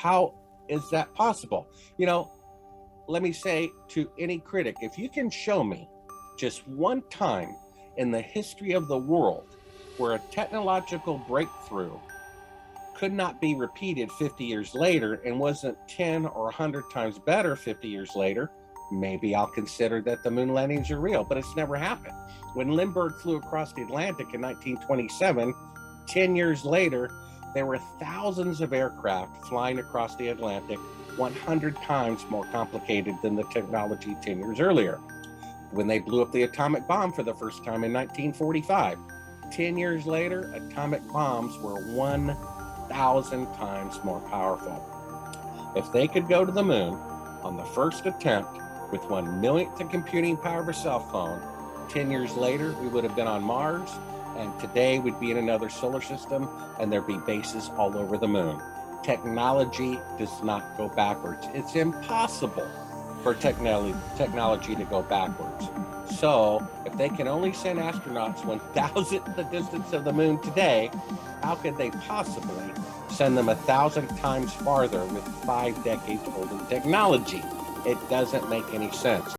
How is that possible? Let me say to any critic, if you can show me just one time in the history of the world where a technological breakthrough could not be repeated 50 years later and wasn't 10 or 100 times better 50 years later, maybe I'll consider that the moon landings are real, but it's never happened. When Lindbergh flew across the Atlantic in 1927, 10 years later, there were thousands of aircraft flying across the Atlantic, 100 times more complicated than the technology 10 years earlier. When they blew up the atomic bomb for the first time in 1945, 10 years later, atomic bombs were 1,000 times more powerful. If they could go to the moon on the first attempt with 1/1,000,000th the computing power of a cell phone, 10 years later, we would have been on Mars, and today we'd be in another solar system, and there'd be bases all over the moon. Technology does not go backwards. It's impossible for technology to go backwards. So if they can only send astronauts 1,000th the distance of the moon today, how could they possibly send them 1,000 times farther with 5 decades older technology? It doesn't make any sense.